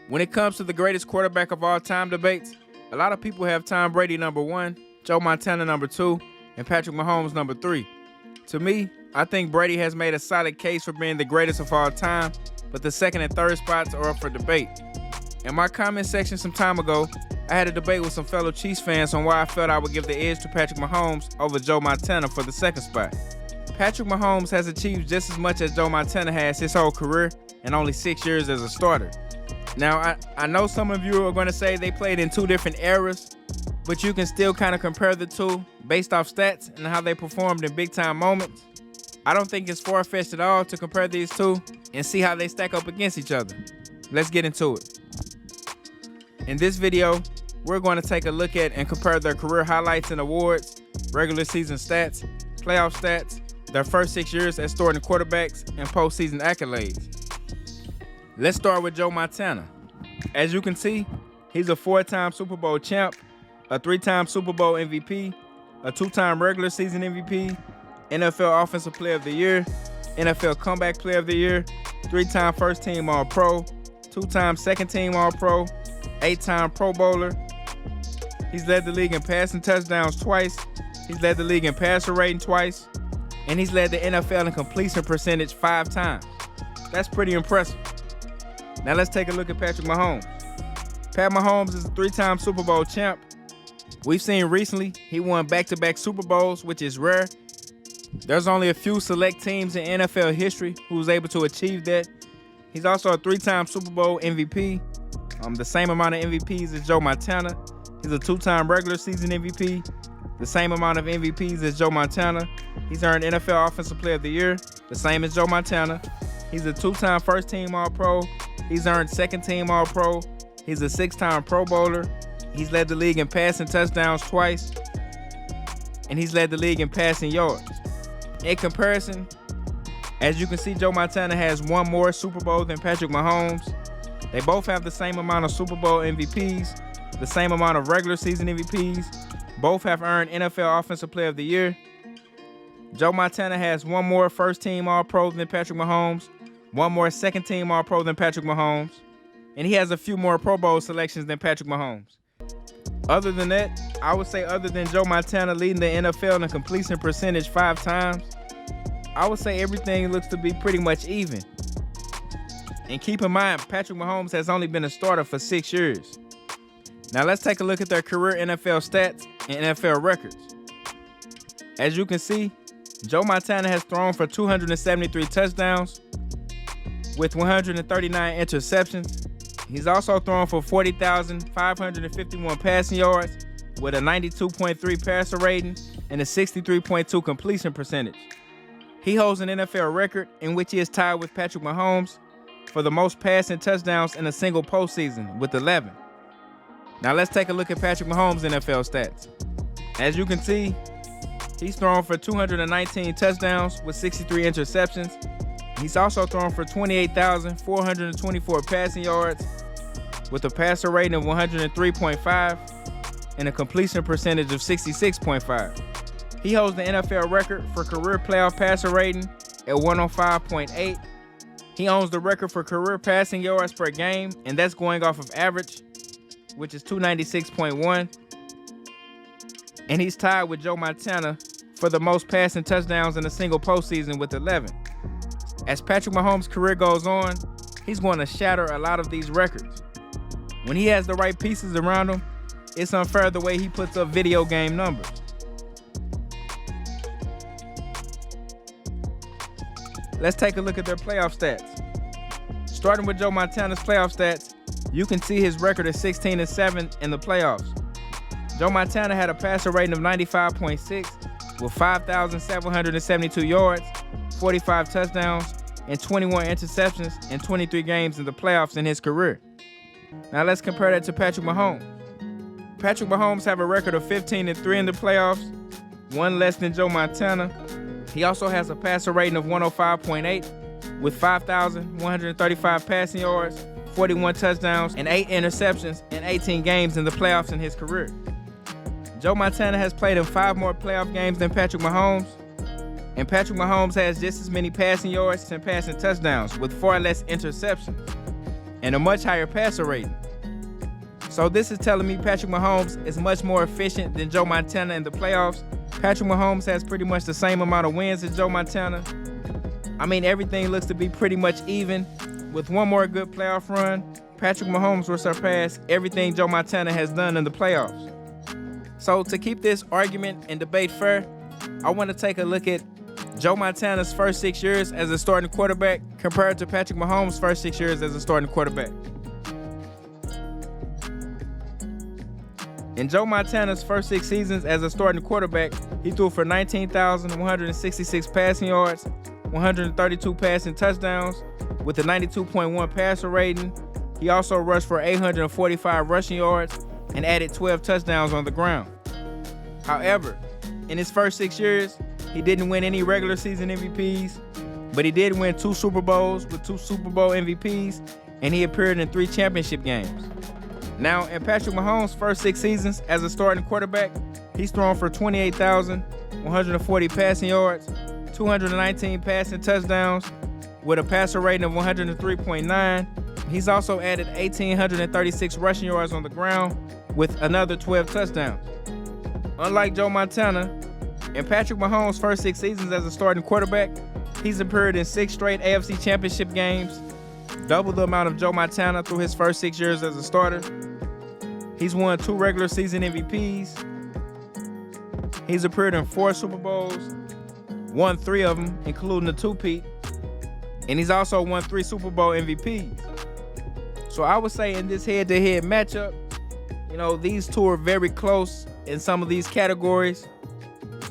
When it comes to the greatest quarterback of all time debates, a lot of people have Tom Brady number 1, Joe Montana number 2, and Patrick Mahomes number 3. To me, I think Brady has made a solid case for being the greatest of all time, but the second and third spots are up for debate. In my comment section some time ago, I had a debate with some fellow Chiefs fans on why I felt I would give the edge to Patrick Mahomes over Joe Montana for the second spot. Patrick Mahomes has achieved just as much as Joe Montana has his whole career in only 6 years as a starter. Now, I know some of you are going to say they played in two different eras, but you can still kind of compare the two based off stats and how they performed in big-time moments. I don't think it's far-fetched at all to compare these two and see how they stack up against each other. Let's get into it. In this video, we're going to take a look at and compare their career highlights and awards, regular season stats, playoff stats, their first 6 years as starting quarterbacks, and postseason accolades. Let's start with Joe Montana. As you can see, he's a 4-time Super Bowl champ, a 3-time Super Bowl MVP, a 2-time regular season MVP, NFL Offensive Player of the Year, NFL Comeback Player of the Year, 3-time First Team All-Pro, 2-time Second Team All-Pro, 8-time Pro Bowler. He's led the league in passing touchdowns twice, he's led the league in passer rating twice, and he's led the NFL in completion percentage 5 times. That's pretty impressive. Now let's take a look at Patrick Mahomes. Pat Mahomes is a 3-time Super Bowl champ. We've seen recently he won back-to-back Super Bowls, which is rare. There's only a few select teams in NFL history who was able to achieve that. He's also a 3-time Super Bowl MVP, the same amount of MVPs as Joe Montana. He's a 2-time regular season MVP, the same amount of MVPs as Joe Montana. He's earned NFL Offensive Player of the Year, the same as Joe Montana. He's a 2-time First Team All-Pro. He's earned Second Team All-Pro. He's a 6-time Pro Bowler. He's led the league in passing touchdowns twice. And he's led the league in passing yards. In comparison, as you can see, Joe Montana has one more Super Bowl than Patrick Mahomes. They both have the same amount of Super Bowl MVPs, the same amount of regular season MVPs. Both have earned NFL Offensive Player of the Year. Joe Montana has one more First Team All-Pro than Patrick Mahomes, one more Second Team All-Pro than Patrick Mahomes, and he has a few more Pro Bowl selections than Patrick Mahomes. Other than that, I would say other than Joe Montana leading the NFL in completion percentage 5 times, I would say everything looks to be pretty much even. And keep in mind, Patrick Mahomes has only been a starter for 6 years. Now let's take a look at their career NFL stats and NFL records. As you can see, Joe Montana has thrown for 273 touchdowns with 139 interceptions. He's also thrown for 40,551 passing yards with a 92.3 passer rating and a 63.2 completion percentage. He holds an NFL record in which he is tied with Patrick Mahomes for the most passing touchdowns in a single postseason with 11. Now let's take a look at Patrick Mahomes' NFL stats. As you can see, he's thrown for 219 touchdowns with 63 interceptions. He's also thrown for 28,424 passing yards with a passer rating of 103.5 and a completion percentage of 66.5. He holds the NFL record for career playoff passer rating at 105.8. He owns the record for career passing yards per game, and that's going off of average, which is 296.1. And he's tied with Joe Montana for the most passing touchdowns in a single postseason with 11. As Patrick Mahomes' career goes on, he's going to shatter a lot of these records. When he has the right pieces around him, it's unfair the way he puts up video game numbers. Let's take a look at their playoff stats. Starting with Joe Montana's playoff stats, you can see his record is 16-7 in the playoffs. Joe Montana had a passer rating of 95.6 with 5,772 yards, 45 touchdowns, and 21 interceptions in 23 games in the playoffs in his career. Now let's compare that to Patrick Mahomes. Patrick Mahomes have a record of 15-3 in the playoffs, one less than Joe Montana. He also has a passer rating of 105.8 with 5,135 passing yards, 41 touchdowns, and 8 interceptions in 18 games in the playoffs in his career. Joe Montana has played in 5 more playoff games than Patrick Mahomes, and Patrick Mahomes has just as many passing yards and passing touchdowns with far less interceptions. and a much higher passer rating. So this is telling me Patrick Mahomes is much more efficient than Joe Montana in the playoffs. Patrick Mahomes has pretty much the same amount of wins as Joe Montana. I mean, everything looks to be pretty much even. With one more good playoff run, Patrick Mahomes will surpass everything Joe Montana has done in the playoffs. So to keep this argument and debate fair, I want to take a look at Joe Montana's first 6 years as a starting quarterback compared to Patrick Mahomes' first 6 years as a starting quarterback. In Joe Montana's first 6 seasons as a starting quarterback, he threw for 19,166 passing yards, 132 passing touchdowns, with a 92.1 passer rating. He also rushed for 845 rushing yards and added 12 touchdowns on the ground. However, in his first 6 years, he didn't win any regular season MVPs, but he did win 2 Super Bowls with 2 Super Bowl MVPs, and he appeared in 3 championship games. Now, in Patrick Mahomes' first 6 seasons as a starting quarterback, he's thrown for 28,140 passing yards, 219 passing touchdowns, with a passer rating of 103.9. He's also added 1,836 rushing yards on the ground, with another 12 touchdowns. Unlike Joe Montana, in Patrick Mahomes' first 6 seasons as a starting quarterback, he's appeared in 6 straight AFC Championship games, double the amount of Joe Montana through his first 6 years as a starter. He's won 2 regular season MVPs. He's appeared in 4 Super Bowls, won 3 of them, including the two-peat, and he's also won 3 Super Bowl MVPs. So I would say in this head-to-head matchup, these two are very close in some of these categories,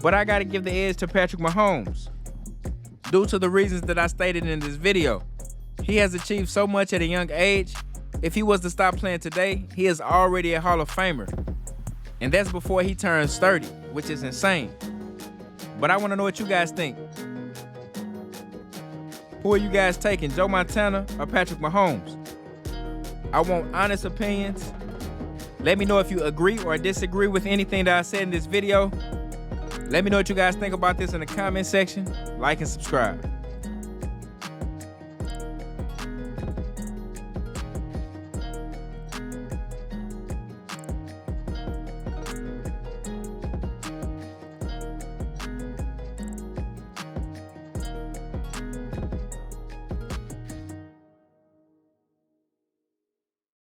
but I gotta give the edge to Patrick Mahomes due to the reasons that I stated in this video. He has achieved so much at a young age. If he was to stop playing today, he is already a Hall of Famer. And that's before he turns 30, which is insane. But I want to know what you guys think. Who are you guys taking, Joe Montana or Patrick Mahomes? I want honest opinions. Let me know if you agree or disagree with anything that I said in this video. Let me know what you guys think about this in the comment section. Like and subscribe.